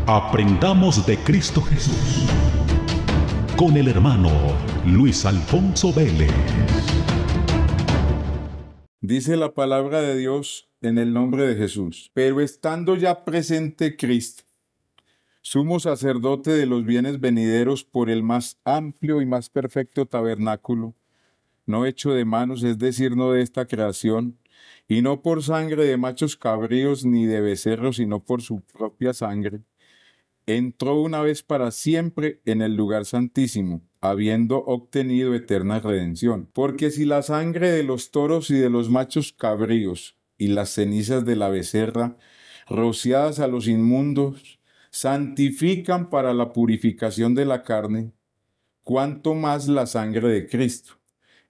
Aprendamos de Cristo Jesús con el hermano Luis Alfonso Vélez. Dice la palabra de Dios en el nombre de Jesús: pero estando ya presente Cristo, sumo sacerdote de los bienes venideros, por el más amplio y más perfecto tabernáculo, no hecho de manos, es decir, no de esta creación, y no por sangre de machos cabríos ni de becerros, sino por su propia sangre, entró una vez para siempre en el lugar santísimo, habiendo obtenido eterna redención. Porque si la sangre de los toros y de los machos cabríos y las cenizas de la becerra, rociadas a los inmundos, santifican para la purificación de la carne, cuánto más la sangre de Cristo,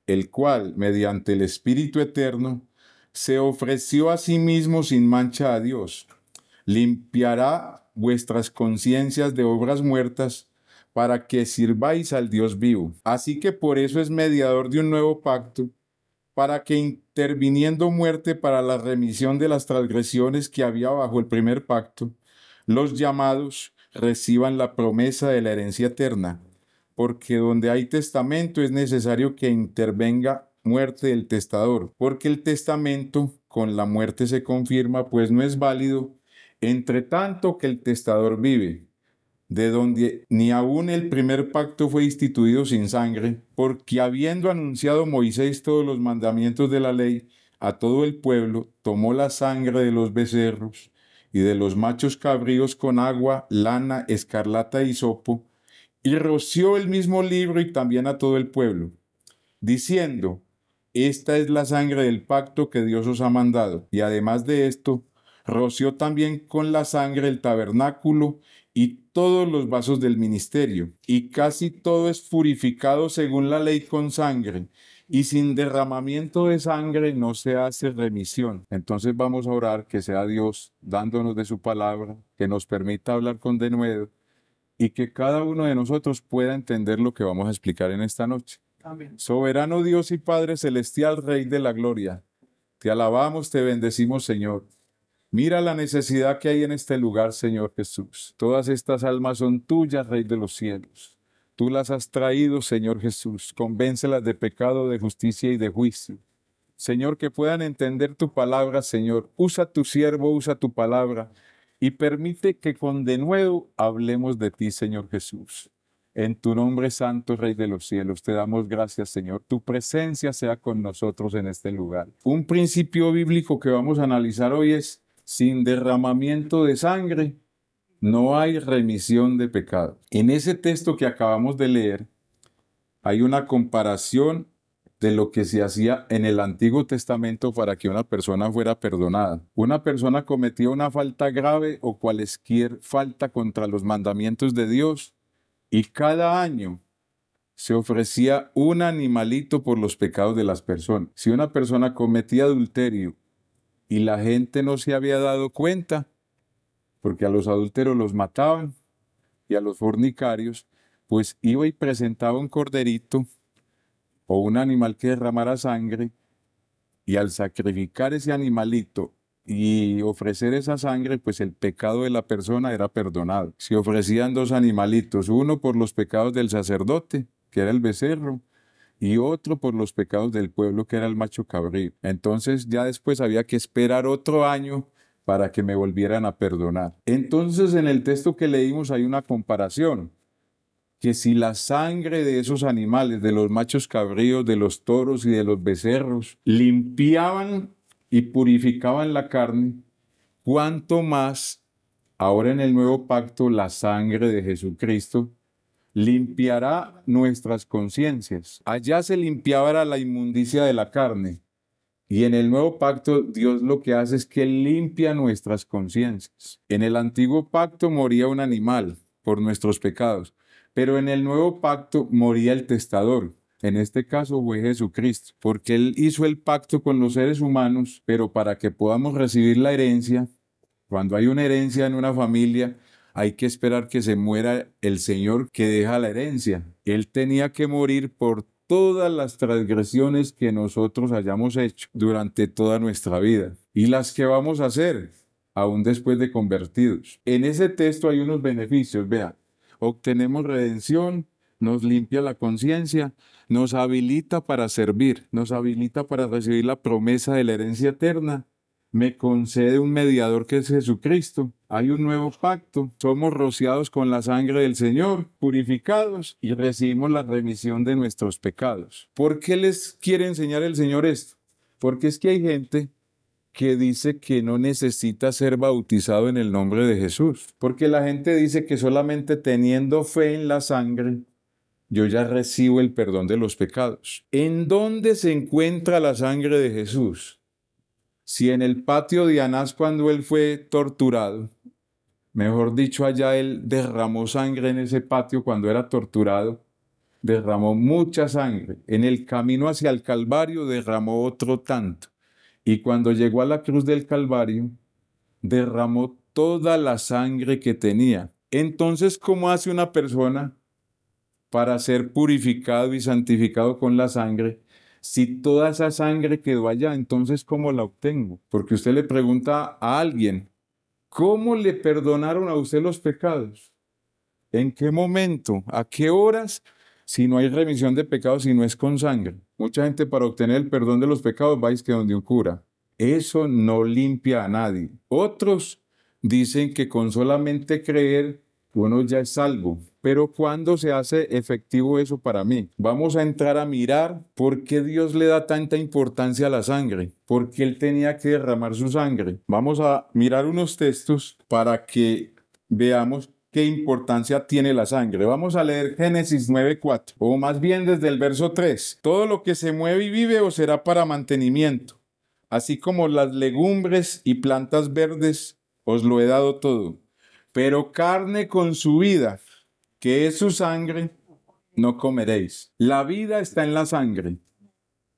el cual, mediante el Espíritu eterno, se ofreció a sí mismo sin mancha a Dios, limpiará vuestras conciencias de obras muertas, para que sirváis al Dios vivo. Así que por eso es mediador de un nuevo pacto, para que interviniendo muerte para la remisión de las transgresiones que había bajo el primer pacto, los llamados reciban la promesa de la herencia eterna, porque donde hay testamento es necesario que intervenga muerte del testador, porque el testamento con la muerte se confirma, pues no es válido entre tanto que el testador vive, de donde ni aun el primer pacto fue instituido sin sangre, porque habiendo anunciado Moisés todos los mandamientos de la ley a todo el pueblo, tomó la sangre de los becerros y de los machos cabríos con agua, lana, escarlata y hisopo, y roció el mismo libro y también a todo el pueblo, diciendo: esta es la sangre del pacto que Dios os ha mandado. Y además de esto, roció también con la sangre el tabernáculo y todos los vasos del ministerio. Y casi todo es purificado según la ley con sangre, y sin derramamiento de sangre no se hace remisión. Entonces vamos a orar que sea Dios dándonos de su palabra, que nos permita hablar con denuedo, y que cada uno de nosotros pueda entender lo que vamos a explicar en esta noche. Amén. Soberano Dios y Padre celestial, Rey de la gloria, te alabamos, te bendecimos, Señor. Mira la necesidad que hay en este lugar, Señor Jesús. Todas estas almas son tuyas, Rey de los cielos. Tú las has traído, Señor Jesús. Convéncelas de pecado, de justicia y de juicio. Señor, que puedan entender tu palabra, Señor. Usa tu siervo, usa tu palabra y permite que con denuedo hablemos de ti, Señor Jesús. En tu nombre santo, Rey de los cielos, te damos gracias, Señor. Tu presencia sea con nosotros en este lugar. Un principio bíblico que vamos a analizar hoy es: sin derramamiento de sangre no hay remisión de pecado. En ese texto que acabamos de leer hay una comparación de lo que se hacía en el Antiguo Testamento para que una persona fuera perdonada. Una persona cometía una falta grave o cualesquier falta contra los mandamientos de Dios, y cada año se ofrecía un animalito por los pecados de las personas. Si una persona cometía adulterio y la gente no se había dado cuenta, porque a los adúlteros los mataban y a los fornicarios, pues iba y presentaba un corderito o un animal que derramara sangre, y al sacrificar ese animalito y ofrecer esa sangre, pues el pecado de la persona era perdonado. Se ofrecían dos animalitos, uno por los pecados del sacerdote, que era el becerro, y otro por los pecados del pueblo, que era el macho cabrío. Entonces ya después había que esperar otro año para que me volvieran a perdonar. Entonces en el texto que leímos hay una comparación, que si la sangre de esos animales, de los machos cabríos, de los toros y de los becerros, limpiaban y purificaban la carne, cuánto más ahora en el nuevo pacto la sangre de Jesucristo limpiará nuestras conciencias. Allá se limpiaba la inmundicia de la carne, y en el nuevo pacto Dios lo que hace es que limpia nuestras conciencias. En el antiguo pacto moría un animal por nuestros pecados, pero en el nuevo pacto moría el testador. En este caso fue Jesucristo, porque Él hizo el pacto con los seres humanos, pero para que podamos recibir la herencia, cuando hay una herencia en una familia, hay que esperar que se muera el señor que deja la herencia. Él tenía que morir por todas las transgresiones que nosotros hayamos hecho durante toda nuestra vida y las que vamos a hacer. aún después de convertidos. En ese texto hay unos beneficios, vea, obtenemos redención, nos limpia la conciencia, nos habilita para servir, nos habilita para recibir la promesa de la herencia eterna, me concede un mediador que es Jesucristo, hay un nuevo pacto, somos rociados con la sangre del Señor, purificados y recibimos la remisión de nuestros pecados. ¿Por qué les quiere enseñar el Señor esto? Porque es que hay gente que dice que no necesita ser bautizado en el nombre de Jesús, porque la gente dice que solamente teniendo fe en la sangre, yo ya recibo el perdón de los pecados. ¿En dónde se encuentra la sangre de Jesús? Si en el patio de Anás cuando él fue torturado, mejor dicho, allá él derramó sangre en ese patio cuando era torturado, derramó mucha sangre. En el camino hacia el Calvario derramó otro tanto. Y cuando llegó a la cruz del Calvario, derramó toda la sangre que tenía. Entonces, ¿cómo hace una persona para ser purificado y santificado con la sangre? Si toda esa sangre quedó allá, entonces ¿cómo la obtengo? Porque usted le pregunta a alguien, ¿cómo le perdonaron a usted los pecados? ¿En qué momento? ¿A qué horas? Si no hay remisión de pecados, si no es con sangre. Mucha gente para obtener el perdón de los pecados va que donde un cura. Eso no limpia a nadie. Otros dicen que con solamente creer uno ya es salvo. Pero ¿cuándo se hace efectivo eso para mí? Vamos a entrar a mirar por qué Dios le da tanta importancia a la sangre. ¿Por qué Él tenía que derramar su sangre? Vamos a mirar unos textos para que veamos qué importancia tiene la sangre. Vamos a leer Génesis 9:4, o más bien desde el verso 3. Todo lo que se mueve y vive os será para mantenimiento, así como las legumbres y plantas verdes os lo he dado todo. Pero carne con su vida, que es su sangre, no comeréis. La vida está en la sangre.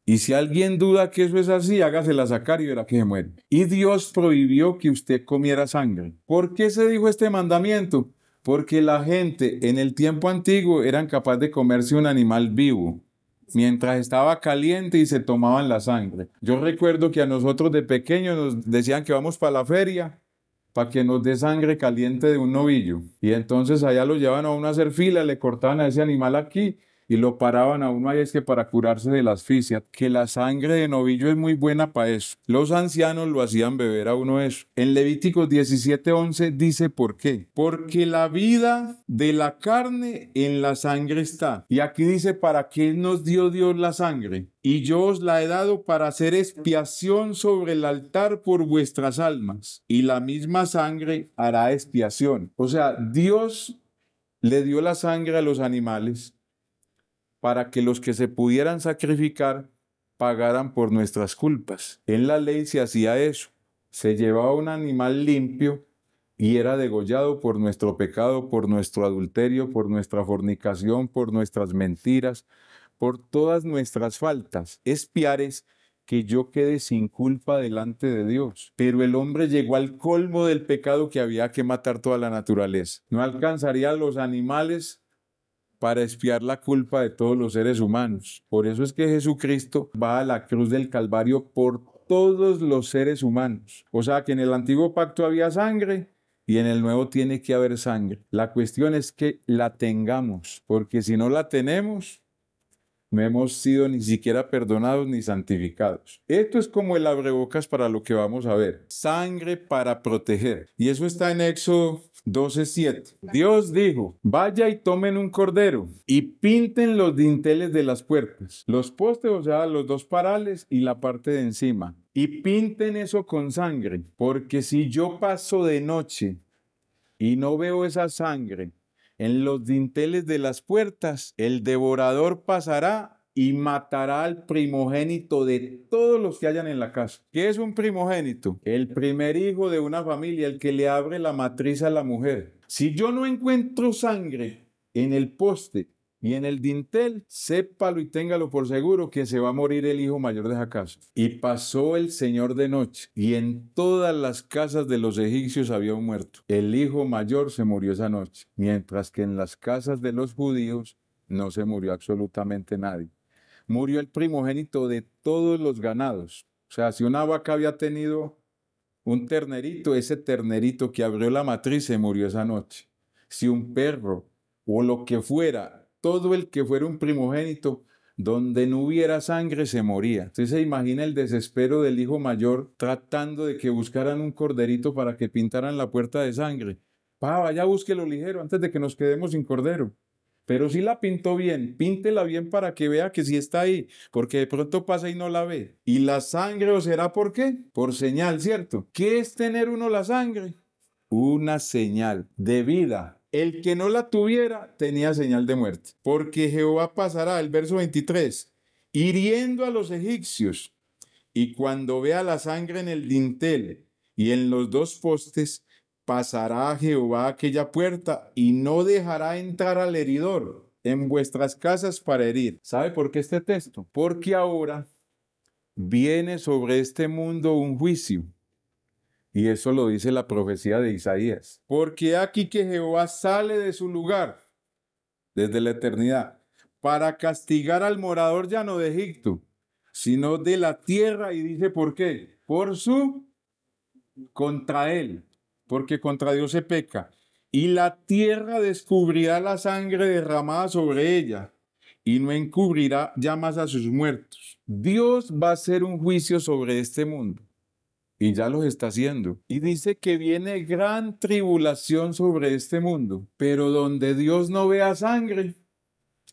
Y si alguien duda que eso es así, hágasela sacar y verá que se muere. Y Dios prohibió que usted comiera sangre. ¿Por qué se dijo este mandamiento? Porque la gente en el tiempo antiguo eran capaz de comerse un animal vivo mientras estaba caliente y se tomaban la sangre. Yo recuerdo que a nosotros de pequeños nos decían que vamos para la feria para que nos dé sangre caliente de un novillo. Y entonces allá lo llevaban a uno a hacer fila, le cortaban a ese animal aquí y lo paraban a uno ahí es que para curarse de la asfixia, que la sangre de novillo es muy buena para eso. Los ancianos lo hacían beber a uno eso. En Levíticos 17:11 dice ¿por qué? Porque la vida de la carne en la sangre está. Y aquí dice ¿para qué nos dio Dios la sangre? Y yo os la he dado para hacer expiación sobre el altar por vuestras almas. Y la misma sangre hará expiación. O sea, Dios le dio la sangre a los animales para que los que se pudieran sacrificar pagaran por nuestras culpas. En la ley se hacía eso. Se llevaba un animal limpio y era degollado por nuestro pecado, por nuestro adulterio, por nuestra fornicación, por nuestras mentiras, por todas nuestras faltas. Expiar es que yo quede sin culpa delante de Dios. Pero el hombre llegó al colmo del pecado que había que matar toda la naturaleza. No alcanzaría a los animales para expiar la culpa de todos los seres humanos. Por eso es que Jesucristo va a la cruz del Calvario por todos los seres humanos. O sea que en el antiguo pacto había sangre y en el nuevo tiene que haber sangre. La cuestión es que la tengamos, porque si no la tenemos, no hemos sido ni siquiera perdonados ni santificados. Esto es como el abrebocas para lo que vamos a ver. Sangre para proteger. Y eso está en Éxodo 12:7. Dios dijo, vaya y tomen un cordero y pinten los dinteles de las puertas, los postes, o sea, los dos parales y la parte de encima. Y pinten eso con sangre, porque si yo paso de noche y no veo esa sangre en los dinteles de las puertas, el devorador pasará y matará al primogénito de todos los que hayan en la casa. ¿Qué es un primogénito? El primer hijo de una familia, el que le abre la matriz a la mujer. Si yo no encuentro sangre en el poste y en el dintel, sépalo y téngalo por seguro que se va a morir el hijo mayor de esa casa. Y pasó el Señor de noche, y en todas las casas de los egipcios había un muerto. El hijo mayor se murió esa noche, mientras que en las casas de los judíos no se murió absolutamente nadie. Murió el primogénito de todos los ganados. O sea, si una vaca había tenido un ternerito, ese ternerito que abrió la matriz se murió esa noche. Si un perro o lo que fuera, todo el que fuera un primogénito, donde no hubiera sangre se moría. Entonces se imagina el desespero del hijo mayor tratando de que buscaran un corderito para que pintaran la puerta de sangre. Pa, vaya, búsquelo ligero antes de que nos quedemos sin cordero. Pero si la pintó bien, píntela bien para que vea que sí está ahí, porque de pronto pasa y no la ve. Y la sangre, ¿o será por qué? Por señal, ¿cierto? ¿Qué es tener uno la sangre? Una señal de vida. El que no la tuviera tenía señal de muerte. Porque Jehová pasará, el verso 23, hiriendo a los egipcios, y cuando vea la sangre en el dintel y en los dos postes, pasará a Jehová aquella puerta y no dejará entrar al heridor en vuestras casas para herir. ¿Sabe por qué este texto? Porque ahora viene sobre este mundo un juicio. Y eso lo dice la profecía de Isaías. Porque aquí que Jehová sale de su lugar desde la eternidad para castigar al morador ya no de Egipto, sino de la tierra. Y dice, ¿por qué? Contra él, porque contra Dios se peca. Y la tierra descubrirá la sangre derramada sobre ella y no encubrirá ya más a sus muertos. Dios va a hacer un juicio sobre este mundo. Y ya los está haciendo. Y dice que viene gran tribulación sobre este mundo. Pero donde Dios no vea sangre,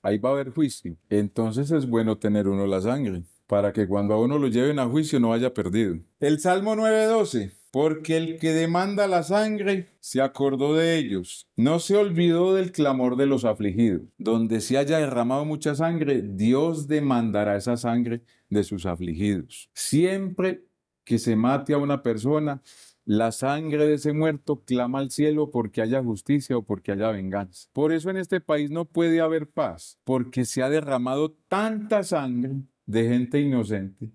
ahí va a haber juicio. Entonces es bueno tener uno la sangre, para que cuando a uno lo lleven a juicio no haya perdido. El Salmo 9:12. Porque el que demanda la sangre se acordó de ellos. No se olvidó del clamor de los afligidos. Donde se haya derramado mucha sangre, Dios demandará esa sangre de sus afligidos. Siempre que se mate a una persona, la sangre de ese muerto clama al cielo porque haya justicia o porque haya venganza. Por eso en este país no puede haber paz, porque se ha derramado tanta sangre de gente inocente,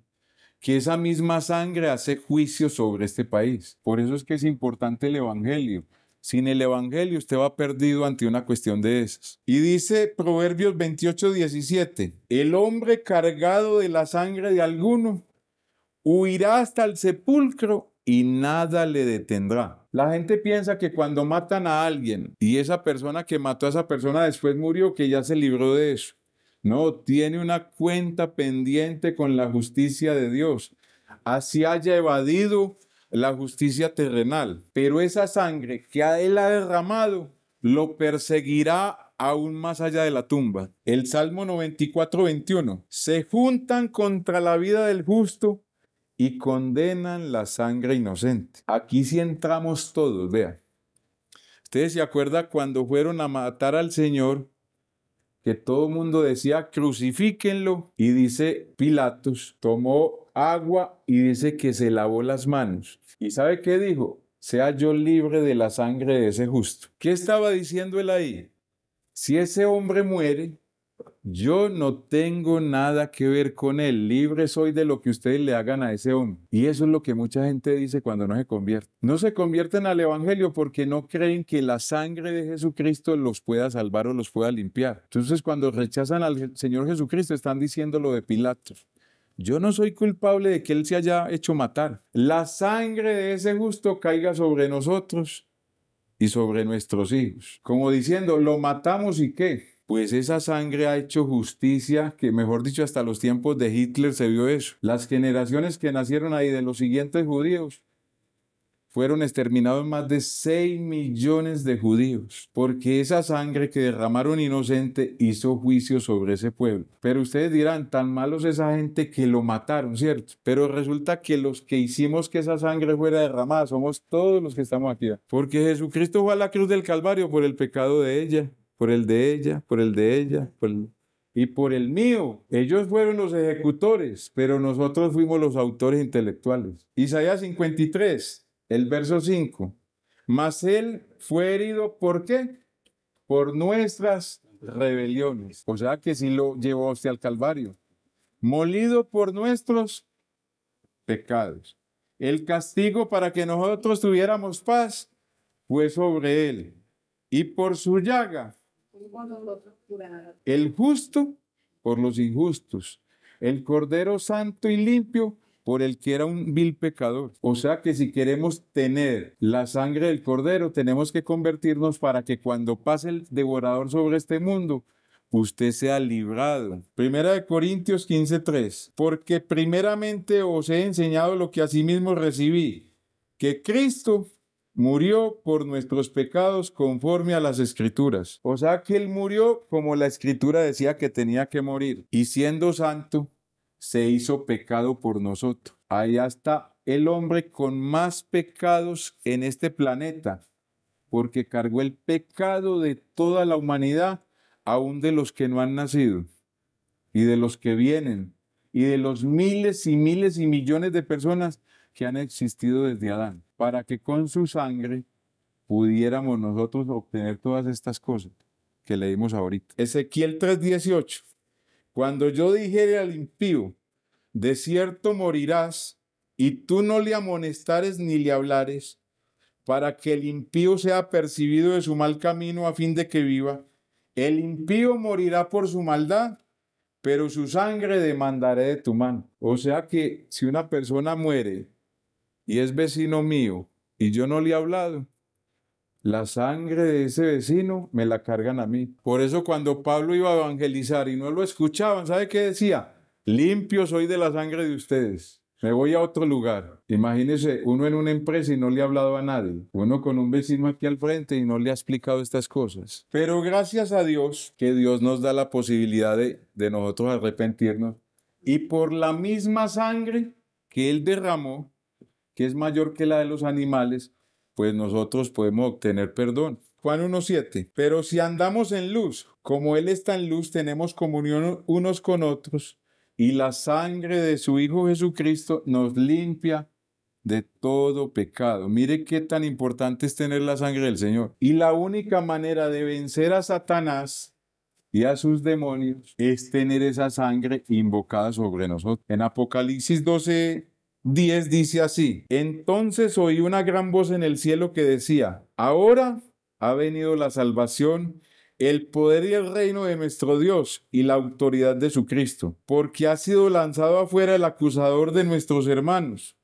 que esa misma sangre hace juicio sobre este país. Por eso es que es importante el Evangelio. Sin el Evangelio usted va perdido ante una cuestión de esas. Y dice Proverbios 28:17, el hombre cargado de la sangre de alguno huirá hasta el sepulcro y nada le detendrá. La gente piensa que cuando matan a alguien y esa persona que mató a esa persona después murió, que ya se libró de eso. No, tiene una cuenta pendiente con la justicia de Dios. Así haya evadido la justicia terrenal. Pero esa sangre que a él ha derramado lo perseguirá aún más allá de la tumba. El Salmo 94:21. Se juntan contra la vida del justo y condenan la sangre inocente. Aquí sí entramos todos, vean. Ustedes se acuerdan cuando fueron a matar al Señor, que todo el mundo decía crucifíquenlo, y dice Pilatos, tomó agua y dice que se lavó las manos. ¿Y sabe qué dijo? Sea yo libre de la sangre de ese justo. ¿Qué estaba diciendo él ahí? Si ese hombre muere, yo no tengo nada que ver con él, libre soy de lo que ustedes le hagan a ese hombre. Y eso es lo que mucha gente dice cuando no se convierte. No se convierten al Evangelio porque no creen que la sangre de Jesucristo los pueda salvar o los pueda limpiar. Entonces cuando rechazan al Señor Jesucristo están diciendo lo de Pilatos. Yo no soy culpable de que él se haya hecho matar. La sangre de ese justo caiga sobre nosotros y sobre nuestros hijos. Como diciendo, lo matamos y ¿qué? Pues esa sangre ha hecho justicia, que mejor dicho, hasta los tiempos de Hitler se vio eso. Las generaciones que nacieron ahí de los siguientes judíos fueron exterminados más de 6 millones de judíos, porque esa sangre que derramaron inocente hizo juicio sobre ese pueblo. Pero ustedes dirán, tan malos esa gente que lo mataron, ¿cierto? Pero resulta que los que hicimos que esa sangre fuera derramada somos todos los que estamos aquí, porque Jesucristo fue a la cruz del Calvario por el pecado de ella, por el de ella, por el de ella, y por el mío. Ellos fueron los ejecutores, pero nosotros fuimos los autores intelectuales. Isaías 53, el verso 5. Mas él fue herido, ¿por qué? Por nuestras rebeliones. O sea que sí lo llevó a usted al Calvario. Molido por nuestros pecados. El castigo para que nosotros tuviéramos paz fue sobre él. Y por su llaga, el justo por los injustos, el Cordero santo y limpio por el que era un vil pecador. O sea que si queremos tener la sangre del Cordero, tenemos que convertirnos para que cuando pase el devorador sobre este mundo, usted sea librado. Primera de Corintios 15:3. Porque primeramente os he enseñado lo que asimismo recibí, que Cristo murió por nuestros pecados conforme a las Escrituras. O sea que Él murió como la Escritura decía que tenía que morir. Y siendo santo, se hizo pecado por nosotros. Allá está el hombre con más pecados en este planeta, porque cargó el pecado de toda la humanidad, aún de los que no han nacido, y de los que vienen, y de los miles y miles y millones de personas que han existido desde Adán, para que con su sangre pudiéramos nosotros obtener todas estas cosas que leímos ahorita. Ezequiel 3:18. Cuando yo dijere al impío, de cierto morirás, y tú no le amonestares ni le hablares, para que el impío sea percibido de su mal camino a fin de que viva, el impío morirá por su maldad, pero su sangre demandaré de tu mano. O sea que si una persona muere y es vecino mío y yo no le he hablado, la sangre de ese vecino me la cargan a mí. Por eso cuando Pablo iba a evangelizar y no lo escuchaban, ¿sabe qué decía? Limpio soy de la sangre de ustedes. Me voy a otro lugar. Imagínese uno en una empresa y no le ha hablado a nadie. Uno con un vecino aquí al frente y no le ha explicado estas cosas. Pero gracias a Dios, que Dios nos da la posibilidad de nosotros arrepentirnos. Y por la misma sangre que Él derramó, que es mayor que la de los animales, pues nosotros podemos obtener perdón. Juan 1:7. Pero si andamos en luz, como Él está en luz, tenemos comunión unos con otros, y la sangre de su Hijo Jesucristo nos limpia de todo pecado. Mire qué tan importante es tener la sangre del Señor. Y la única manera de vencer a Satanás y a sus demonios es tener esa sangre invocada sobre nosotros. En Apocalipsis 12:10 dice así: entonces oí una gran voz en el cielo que decía: ahora ha venido la salvación, el poder y el reino de nuestro Dios y la autoridad de su Cristo, porque ha sido lanzado afuera el acusador de nuestros hermanos,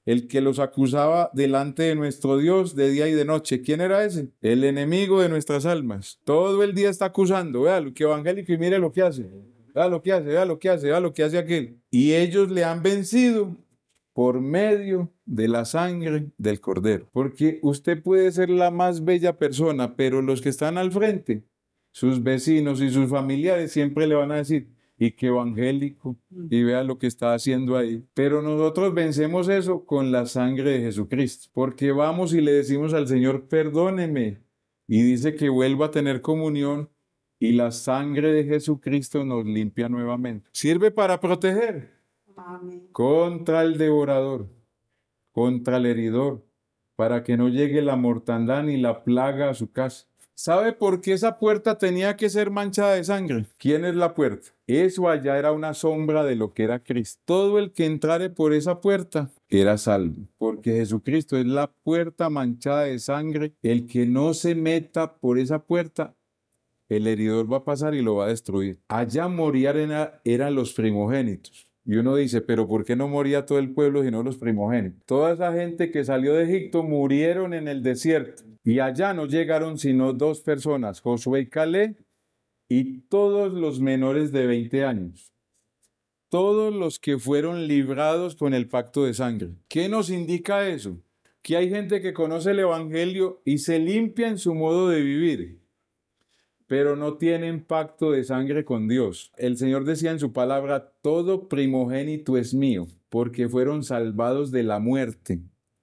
el que los acusaba delante de nuestro Dios de día y de noche. ¿Quién era ese? El enemigo de nuestras almas. Todo el día está acusando. Vea lo que evangélico y mire lo que hace. Vea lo que hace, vea lo que hace, vea lo que hace aquel. Y ellos le han vencido por medio de la sangre del Cordero. Porque usted puede ser la más bella persona, pero los que están al frente, sus vecinos y sus familiares, siempre le van a decir: y qué evangélico, y vea lo que está haciendo ahí. Pero nosotros vencemos eso con la sangre de Jesucristo, porque vamos y le decimos al Señor: perdóneme, y dice que vuelva a tener comunión, y la sangre de Jesucristo nos limpia nuevamente. Sirve para proteger. Amén. Contra el devorador, contra el heridor, para que no llegue la mortandad ni la plaga a su casa. ¿Sabe por qué esa puerta tenía que ser manchada de sangre? ¿Quién es la puerta? Eso allá era una sombra de lo que era Cristo. Todo el que entrare por esa puerta era salvo, porque Jesucristo es la puerta manchada de sangre. El que no se meta por esa puerta, el heridor va a pasar y lo va a destruir. Allá morían eran los primogénitos. Y uno dice: pero ¿por qué no moría todo el pueblo sino los primogénitos? Toda esa gente que salió de Egipto murieron en el desierto. Y allá no llegaron sino 2 personas, Josué y Caleb, y todos los menores de 20 años. Todos los que fueron librados con el pacto de sangre. ¿Qué nos indica eso? Que hay gente que conoce el evangelio y se limpia en su modo de vivir, pero no tienen pacto de sangre con Dios. El Señor decía en su palabra: todo primogénito es mío, porque fueron salvados de la muerte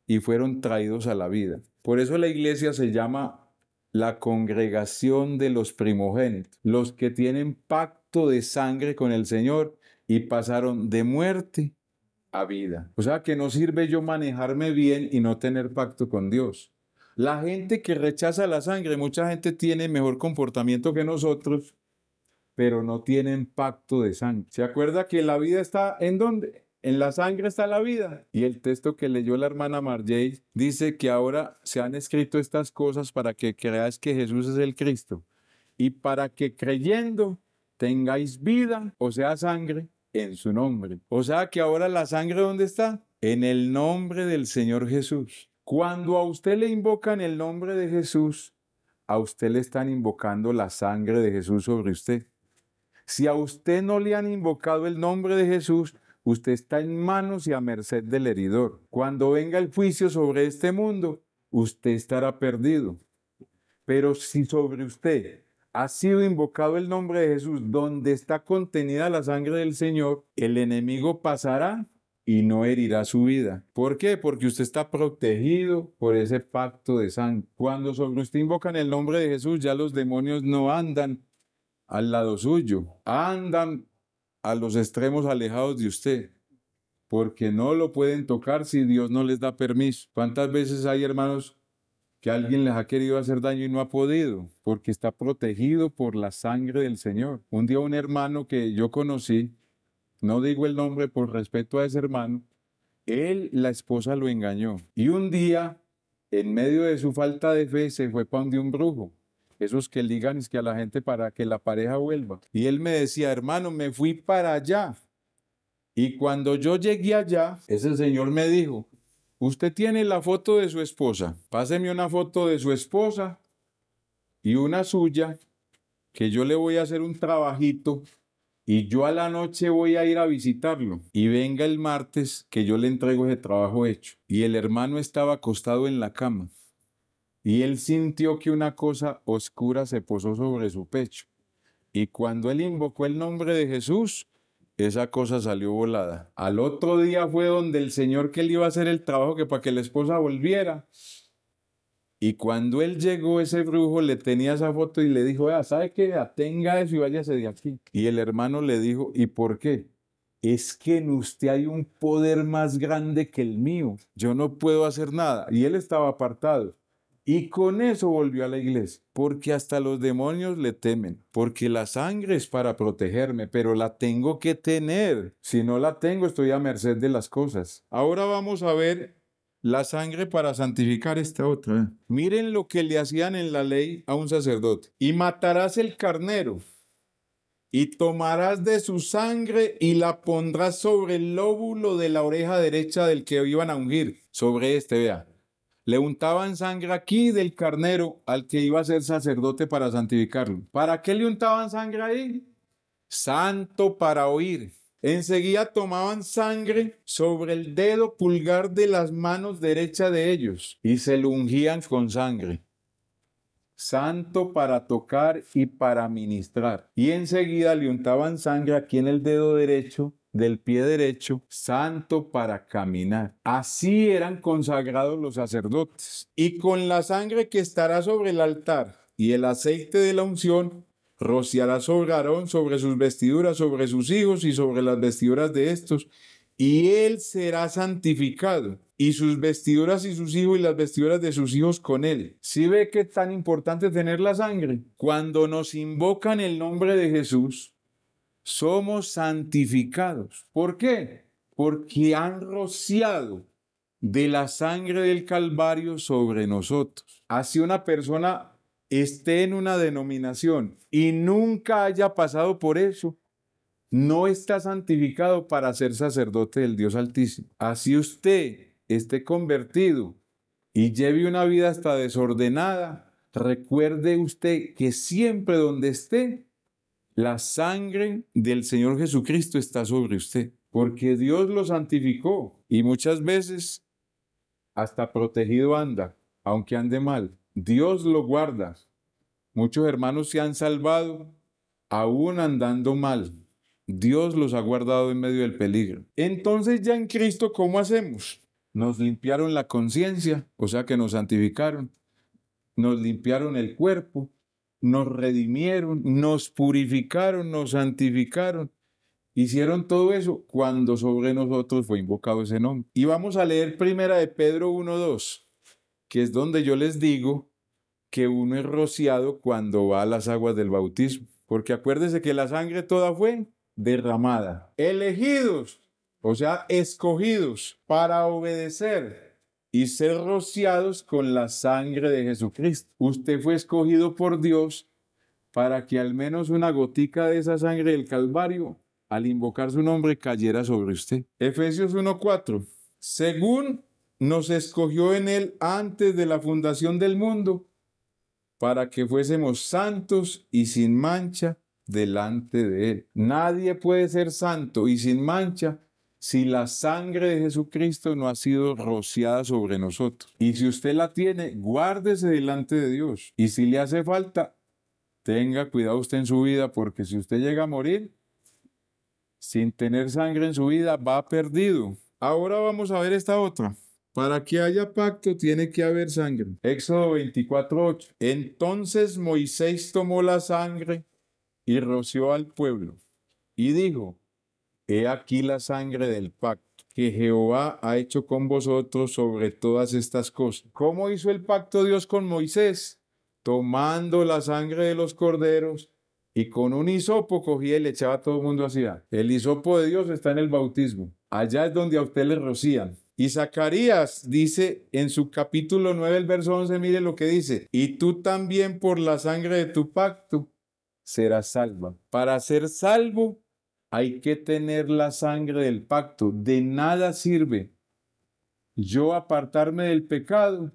y fueron traídos a la vida. Por eso la iglesia se llama la congregación de los primogénitos, los que tienen pacto de sangre con el Señor y pasaron de muerte a vida. O sea que no sirve yo manejarme bien y no tener pacto con Dios. La gente que rechaza la sangre, mucha gente tiene mejor comportamiento que nosotros, pero no tienen pacto de sangre. ¿Se acuerda que la vida está en dónde? En la sangre está la vida. Y el texto que leyó la hermana Marjay dice que ahora se han escrito estas cosas para que creáis que Jesús es el Cristo y para que creyendo tengáis vida, o sea, sangre, en su nombre. O sea que ahora la sangre, ¿dónde está? En el nombre del Señor Jesús. Cuando a usted le invocan el nombre de Jesús, a usted le están invocando la sangre de Jesús sobre usted. Si a usted no le han invocado el nombre de Jesús, usted está en manos y a merced del heridor. Cuando venga el juicio sobre este mundo, usted estará perdido. Pero si sobre usted ha sido invocado el nombre de Jesús, donde está contenida la sangre del Señor, el enemigo pasará y no herirá su vida. ¿Por qué? Porque usted está protegido por ese pacto de sangre. Cuando sobre usted invocan el nombre de Jesús, ya los demonios no andan al lado suyo, andan a los extremos alejados de usted, porque no lo pueden tocar si Dios no les da permiso. ¿Cuántas veces hay, hermanos, que alguien les ha querido hacer daño y no ha podido? Porque está protegido por la sangre del Señor. Un día un hermano que yo conocí, no digo el nombre por respeto a ese hermano, la esposa lo engañó. Y un día, en medio de su falta de fe, se fue para donde un brujo. Esos que ligan es que a la gente para que la pareja vuelva. Y él me decía, hermano, me fui para allá. Y cuando yo llegué allá, ese señor me dijo, usted tiene la foto de su esposa, páseme una foto de su esposa y una suya, que yo le voy a hacer un trabajito y yo a la noche voy a ir a visitarlo. Y venga el martes que yo le entrego ese trabajo hecho. Y el hermano estaba acostado en la cama. Y él sintió que una cosa oscura se posó sobre su pecho. Y cuando él invocó el nombre de Jesús, esa cosa salió volada. Al otro día fue donde el Señor que le iba a hacer el trabajo que para que la esposa volviera. Y cuando él llegó, ese brujo le tenía esa foto y le dijo, ¿sabe qué? Tenga eso y váyase de aquí. Y el hermano le dijo, ¿y por qué? Es que en usted hay un poder más grande que el mío. Yo no puedo hacer nada. Y él estaba apartado. Y con eso volvió a la iglesia, porque hasta los demonios le temen, porque la sangre es para protegerme, pero la tengo que tener. Si no la tengo, estoy a merced de las cosas. Ahora vamos a ver la sangre para santificar esta otra. Miren lo que le hacían en la ley a un sacerdote. Y matarás el carnero, y tomarás de su sangre y la pondrás sobre el lóbulo de la oreja derecha del que iban a ungir. Sobre este, vea. Le untaban sangre aquí del carnero al que iba a ser sacerdote para santificarlo. ¿Para qué le untaban sangre ahí? Santo para oír. Enseguida tomaban sangre sobre el dedo pulgar de las manos derecha de ellos y se lo ungían con sangre. Santo para tocar y para ministrar. Y enseguida le untaban sangre aquí en el dedo derecho del pie derecho, santo para caminar. Así eran consagrados los sacerdotes. Y con la sangre que estará sobre el altar y el aceite de la unción, rociará sobre Aarón, sobre sus vestiduras, sobre sus hijos y sobre las vestiduras de estos, y él será santificado, y sus vestiduras y sus hijos y las vestiduras de sus hijos con él. ¿Sí ve que es tan importante tener la sangre? Cuando nos invocan el nombre de Jesús, somos santificados. ¿Por qué? Porque han rociado de la sangre del Calvario sobre nosotros. Así una persona esté en una denominación y nunca haya pasado por eso, no está santificado para ser sacerdote del Dios Altísimo. Así usted esté convertido y lleve una vida hasta desordenada, recuerde usted que siempre donde esté, la sangre del Señor Jesucristo está sobre usted, porque Dios lo santificó y muchas veces hasta protegido anda, aunque ande mal. Dios lo guarda. Muchos hermanos se han salvado aún andando mal. Dios los ha guardado en medio del peligro. Entonces ya en Cristo, ¿cómo hacemos? Nos limpiaron la conciencia, o sea que nos santificaron. Nos limpiaron el cuerpo, nos redimieron, nos purificaron, nos santificaron. Hicieron todo eso cuando sobre nosotros fue invocado ese nombre. Y vamos a leer primera de Pedro 1:2, que es donde yo les digo que uno es rociado cuando va a las aguas del bautismo. Porque acuérdense que la sangre toda fue derramada. Elegidos, o sea, escogidos para obedecer y ser rociados con la sangre de Jesucristo. Usted fue escogido por Dios para que al menos una gotica de esa sangre del Calvario al invocar su nombre, cayera sobre usted. Efesios 1:4. Según nos escogió en él antes de la fundación del mundo, para que fuésemos santos y sin mancha delante de él. Nadie puede ser santo y sin mancha si la sangre de Jesucristo no ha sido rociada sobre nosotros. Y si usted la tiene, guárdese delante de Dios. Y si le hace falta, tenga cuidado usted en su vida, porque si usted llega a morir sin tener sangre en su vida, va perdido. Ahora vamos a ver esta otra. Para que haya pacto tiene que haber sangre. Éxodo 24:8. Entonces Moisés tomó la sangre y roció al pueblo y dijo: He aquí la sangre del pacto que Jehová ha hecho con vosotros sobre todas estas cosas. ¿Cómo hizo el pacto Dios con Moisés? Tomando la sangre de los corderos y con un hisopo cogía y le echaba a todo el mundo hacia. El hisopo de Dios está en el bautismo. Allá es donde a usted le rocían. Y Zacarías dice en su capítulo 9, el verso 11, mire lo que dice: y tú también por la sangre de tu pacto serás salva. Para ser salvo hay que tener la sangre del pacto. De nada sirve yo apartarme del pecado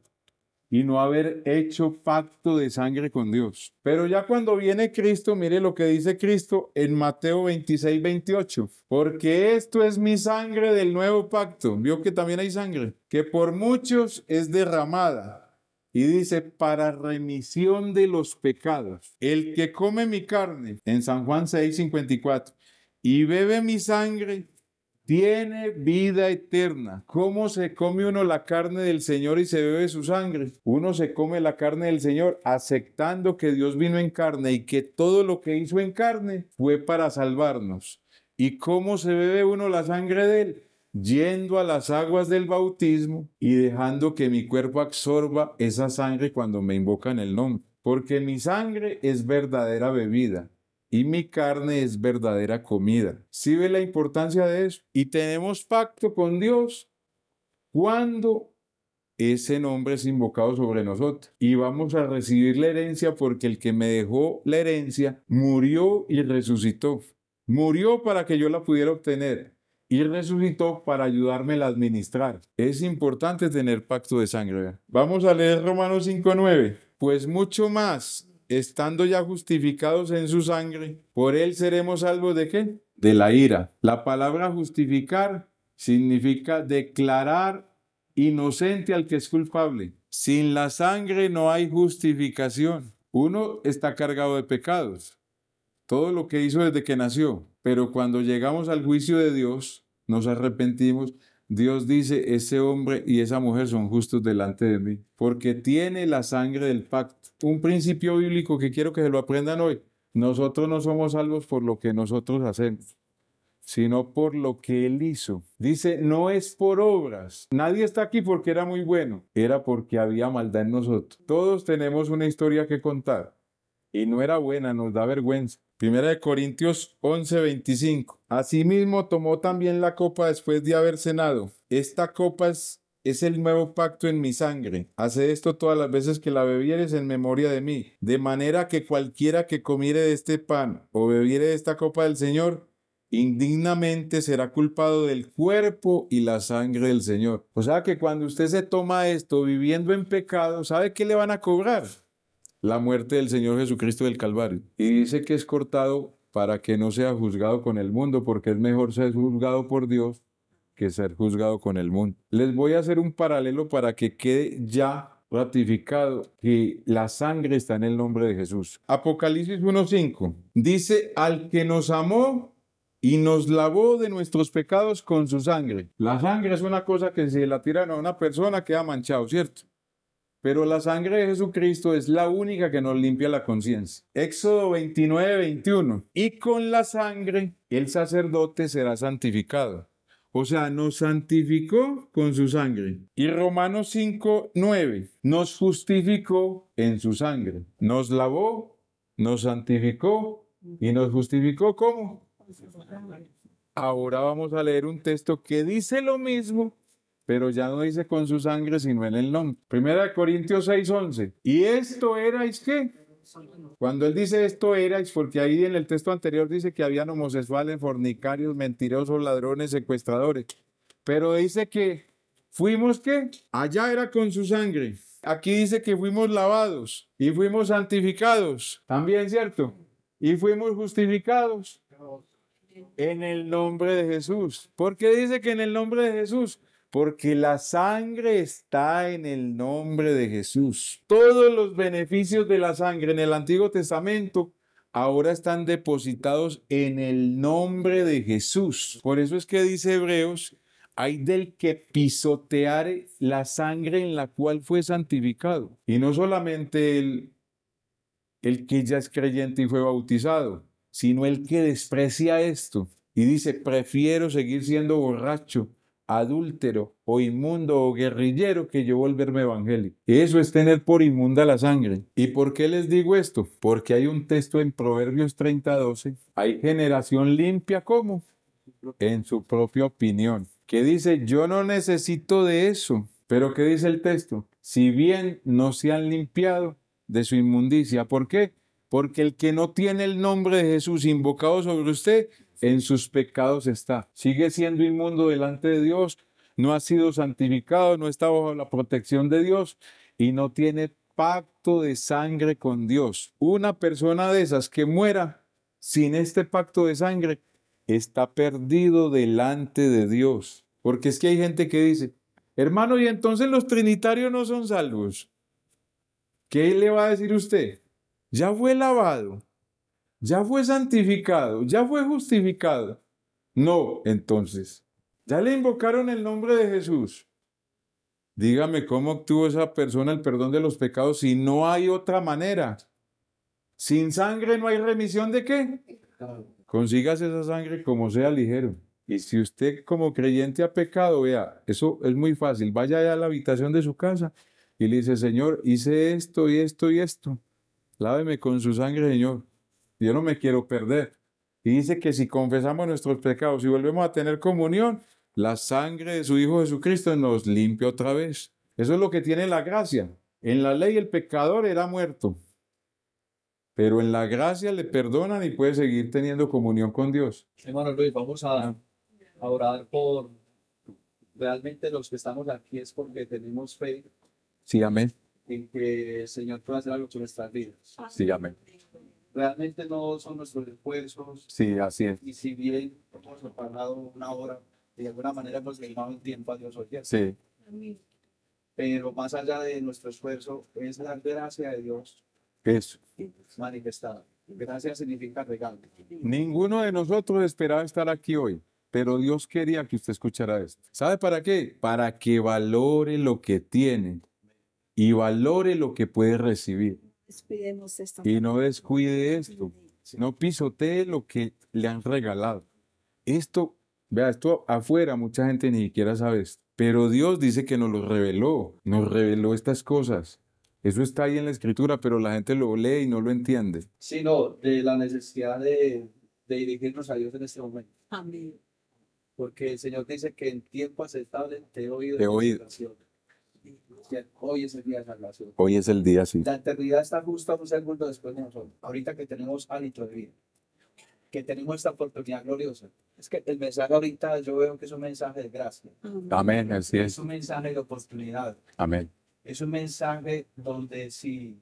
y no haber hecho pacto de sangre con Dios. Pero ya cuando viene Cristo, mire lo que dice Cristo en Mateo 26:28. Porque esto es mi sangre del nuevo pacto. ¿Vio que también hay sangre? Que por muchos es derramada. Y dice, para remisión de los pecados. El que come mi carne, en San Juan 6:54, y bebe mi sangre, tiene vida eterna. ¿Cómo se come uno la carne del Señor y se bebe su sangre? Uno se come la carne del Señor aceptando que Dios vino en carne y que todo lo que hizo en carne fue para salvarnos. ¿Y cómo se bebe uno la sangre de Él? Yendo a las aguas del bautismo y dejando que mi cuerpo absorba esa sangre cuando me invocan el nombre. Porque mi sangre es verdadera bebida y mi carne es verdadera comida. ¿Sí ve la importancia de eso? Y tenemos pacto con Dios cuando ese nombre es invocado sobre nosotros. Y vamos a recibir la herencia porque el que me dejó la herencia murió y resucitó. Murió para que yo la pudiera obtener y resucitó para ayudarme a administrar. Es importante tener pacto de sangre. ¿Verdad? Vamos a leer Romanos 5:9. Pues mucho más, estando ya justificados en su sangre, por él seremos salvos ¿de qué? De la ira. La palabra justificar significa declarar inocente al que es culpable. Sin la sangre no hay justificación. Uno está cargado de pecados. Todo lo que hizo desde que nació. Pero cuando llegamos al juicio de Dios, nos arrepentimos. Dios dice, ese hombre y esa mujer son justos delante de mí, porque tiene la sangre del pacto. Un principio bíblico que quiero que se lo aprendan hoy. Nosotros no somos salvos por lo que nosotros hacemos, sino por lo que Él hizo. Dice, no es por obras. Nadie está aquí porque era muy bueno, era porque había maldad en nosotros. Todos tenemos una historia que contar y no era buena, nos da vergüenza. 1 Corintios 11:25. Asimismo tomó también la copa después de haber cenado. Esta copa es el nuevo pacto en mi sangre. Hace esto todas las veces que la bebieres en memoria de mí. De manera que cualquiera que comiere de este pan o bebiere de esta copa del Señor, indignamente será culpado del cuerpo y la sangre del Señor. O sea que cuando usted se toma esto viviendo en pecado, ¿sabe qué le van a cobrar? La muerte del Señor Jesucristo del Calvario. Y dice que es cortado para que no sea juzgado con el mundo, porque es mejor ser juzgado por Dios que ser juzgado con el mundo. Les voy a hacer un paralelo para que quede ya ratificado que la sangre está en el nombre de Jesús. Apocalipsis 1:5 dice, al que nos amó y nos lavó de nuestros pecados con su sangre. La sangre es una cosa que si la tiran a una persona queda manchado, ¿cierto? Pero la sangre de Jesucristo es la única que nos limpia la conciencia. Éxodo 29:21. Y con la sangre el sacerdote será santificado. O sea, nos santificó con su sangre. Y Romanos 5:9. Nos justificó en su sangre. Nos lavó, nos santificó y nos justificó ¿cómo? Ahora vamos a leer un texto que dice lo mismo, pero ya no dice con su sangre, sino en el nombre. 1 Corintios 6:11. Y esto erais ¿qué? Cuando él dice esto erais, porque ahí en el texto anterior dice que habían homosexuales, fornicarios, mentirosos, ladrones, secuestradores. Pero dice que fuimos, ¿qué? Allá era con su sangre. Aquí dice que fuimos lavados y fuimos santificados. También, ¿cierto? Y fuimos justificados en el nombre de Jesús. ¿Por qué dice que en el nombre de Jesús? Porque la sangre está en el nombre de Jesús. Todos los beneficios de la sangre en el Antiguo Testamento ahora están depositados en el nombre de Jesús. Por eso es que dice Hebreos, hay del que pisoteare la sangre en la cual fue santificado. Y no solamente el que ya es creyente y fue bautizado, sino el que desprecia esto y dice, prefiero seguir siendo borracho, adúltero o inmundo o guerrillero que yo volverme evangélico. Eso es tener por inmunda la sangre. ¿Y por qué les digo esto? Porque hay un texto en Proverbios 30:12. Hay generación limpia como en su propia opinión, que dice, yo no necesito de eso. Pero ¿qué dice el texto? Si bien no se han limpiado de su inmundicia. ¿Por qué? Porque el que no tiene el nombre de Jesús invocado sobre usted, en sus pecados está. Sigue siendo inmundo delante de Dios, no ha sido santificado, no está bajo la protección de Dios y no tiene pacto de sangre con Dios. Una persona de esas que muera sin este pacto de sangre está perdido delante de Dios. Porque es que hay gente que dice, hermano, y entonces los trinitarios no son salvos. ¿Qué le va a decir usted? Ya fue lavado, ya fue santificado, ya fue justificado. No, entonces, ya le invocaron el nombre de Jesús. Dígame cómo obtuvo esa persona el perdón de los pecados si no hay otra manera. Sin sangre no hay remisión de ¿qué? Consígase esa sangre como sea ligero. Y si usted como creyente ha pecado, vea, eso es muy fácil. Vaya allá a la habitación de su casa y le dice, Señor, hice esto y esto y esto. Láveme con su sangre, Señor. Yo no me quiero perder. Y dice que si confesamos nuestros pecados y volvemos a tener comunión, la sangre de su Hijo Jesucristo nos limpia otra vez. Eso es lo que tiene la gracia. En la ley el pecador era muerto, pero en la gracia le perdonan y puede seguir teniendo comunión con Dios. Hermano Luis, vamos a orar por realmente los que estamos aquí es porque tenemos fe Sí, amén. en que el Señor puede hacer algo con nuestras vidas. Sí, amén. Realmente no son nuestros esfuerzos Sí, así es. y si bien hemos separado una hora, de alguna manera hemos ganado un tiempo a Dios hoy. Sí, Pero más allá de nuestro esfuerzo es la gracia de Dios eso. manifestada. Gracia significa regalo. Ninguno de nosotros esperaba estar aquí hoy, pero Dios quería que usted escuchara esto. ¿Sabe para qué? Para que valore lo que tiene y valore lo que puede recibir. Y no descuide esto, no pisotee lo que le han regalado. Esto, vea, esto afuera mucha gente ni siquiera sabe esto, pero Dios dice que nos reveló estas cosas. Eso está ahí en la Escritura, pero la gente lo lee y no lo entiende. Sino de la necesidad de dirigirnos a Dios en este momento. Amén. Porque el Señor dice que en tiempo aceptable te he oído. Te he oído. Que hoy es el día de salvación. Hoy es el día, sí. La eternidad está justo a un segundo después de nosotros. Ahorita que tenemos hálito de vida, que tenemos esta oportunidad gloriosa. Es que el mensaje ahorita yo veo que es un mensaje de gracia. Amén, así Es es. un mensaje de oportunidad. Amén. Es un mensaje donde si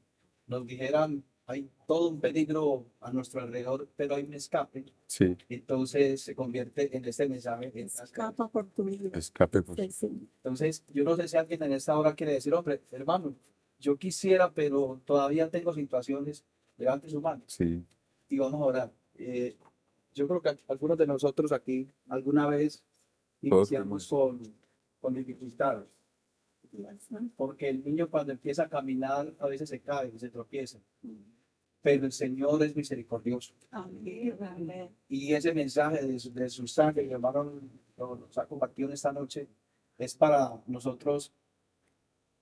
nos dijeran hay todo un peligro a nuestro alrededor, pero hay un escape, Sí, entonces se convierte en este mensaje. Escapa por tu vida. escape. Por... Sí, sí. Entonces, yo no sé si alguien en esta hora quiere decir, hombre, hermano, yo quisiera, pero todavía tengo situaciones, levante su mano Sí, y vamos a orar. Yo creo que algunos de nosotros aquí alguna vez Todos iniciamos con dificultades, porque el niño cuando empieza a caminar a veces se cae, se tropieza, pero el Señor es misericordioso. Amén. Amén. Y ese mensaje de su sangre, mi hermano nos ha compartido en esta noche, es para nosotros,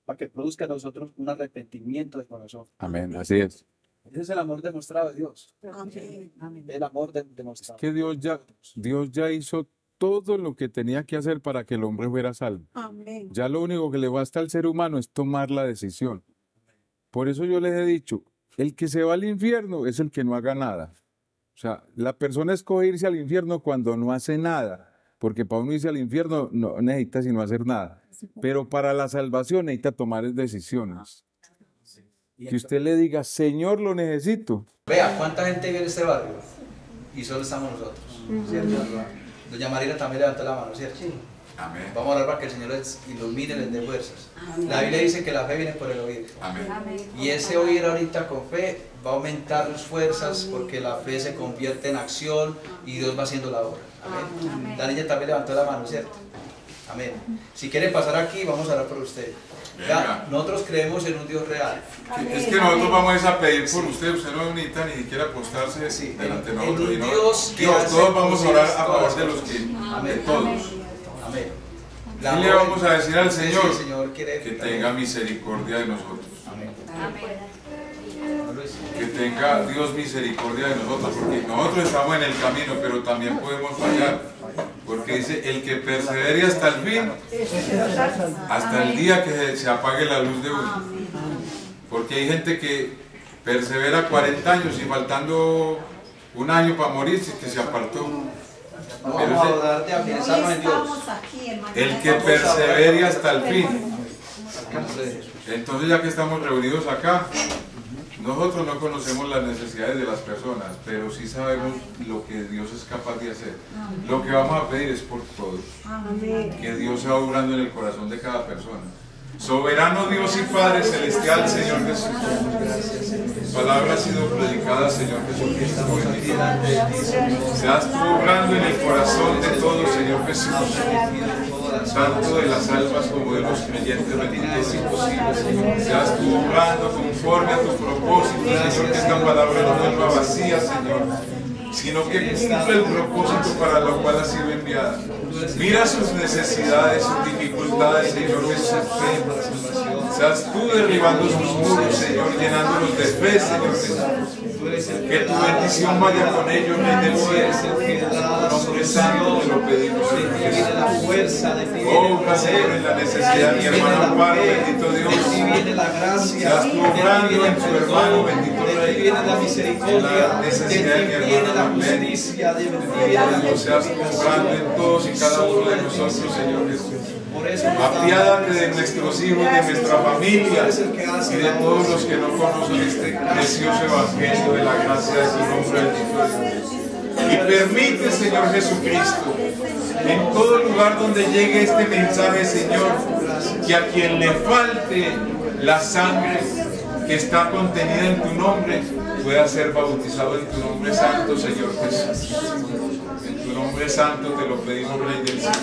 para que produzca en nosotros un arrepentimiento de corazón. amén, así es. Ese es el amor demostrado de Dios, Amén. Amén. el amor demostrado. Que Dios ya hizo todo lo que tenía que hacer para que el hombre fuera salvo. Amén. Ya lo único que le basta al ser humano es tomar la decisión. Por eso yo les he dicho, El que se va al infierno es el que no haga nada. O sea, la persona escoge irse al infierno cuando no hace nada, porque para uno irse al infierno no necesita sino hacer nada. Pero para la salvación necesita tomar decisiones. Que usted le diga, Señor, lo necesito. Vea, ¿cuánta gente vive en este barrio? Y solo estamos nosotros, ¿cierto? Doña Marina también levantó la mano, ¿cierto? Amén. Vamos a orar para que el Señor les ilumine, les dé fuerzas. La Biblia dice que la fe viene por el oír. Amén. Y ese oír ahorita con fe va a aumentar sus fuerzas porque la fe se convierte en acción y Dios va haciendo la obra. Amén. La niña también levantó la mano, ¿cierto? Amén. Si quieren pasar aquí, vamos a orar por usted. Ya, nosotros creemos en un Dios real. Es que nosotros vamos a pedir por usted no necesita ni siquiera acostarse delante de nosotros. En un Dios que hace todos vamos a orar a favor todas de los las que, cosas. de todos. Amén. Y le vamos a decir al Sí, Señor el Señor quiere que tenga misericordia de nosotros. Amén. Que tenga Dios misericordia de nosotros, porque nosotros estamos en el camino, pero también podemos fallar. Porque dice, el que persevere hasta el fin, hasta el día que se apague la luz de uno. Porque hay gente que persevera 40 años y faltando un año para morirse, que se apartó. Vamos a orar de afianzarnos en Dios. El que persevere hasta el fin. Entonces, ya que estamos reunidos acá, nosotros no conocemos las necesidades de las personas, pero sí sabemos lo que Dios es capaz de hacer. Lo que vamos a pedir es por todos. Que Dios sea obrando en el corazón de cada persona. Soberano Dios y Padre Celestial, Señor Jesús. Tu palabra ha sido predicada, Señor Jesucristo. Seas tú obrando en el corazón de todos, Señor Jesús. Tanto de las almas como de los creyentes, bendito Señor. Seas tú obrando conforme a tu propósito, Señor, que esta palabra no vuelva vacía, Señor, sino que cumpla el propósito para lo cual ha sido enviada. Mira sus necesidades, sus dificultades, Señor Jesús. Seas tú derribando sus muros, Señor, llenándolos de fe, Señor Jesús. Que tu bendición vaya con ellos, Rey del cielo. En nombre santo te lo pedimos, Señor. Obra, Señor, en la necesidad de mi hermano Amparo, bendito Dios. Seas tú obrando en tu hermano, bendito Rey. La misericordia, La necesidad de mi hermano Marlene. Seas tú obrando en todos y cada uno de nosotros, Señor Jesús. Apiádate de nuestros hijos, de nuestra familia y de todos los que no conocen este precioso evangelio de la gracia de tu nombre, bendito Dios. Y permite, Señor Jesucristo, en todo lugar donde llegue este mensaje, Señor, que a quien le falte la sangre que está contenida en tu nombre pueda ser bautizado en tu nombre santo, Señor Jesús. En tu nombre santo te lo pedimos, Rey del cielo.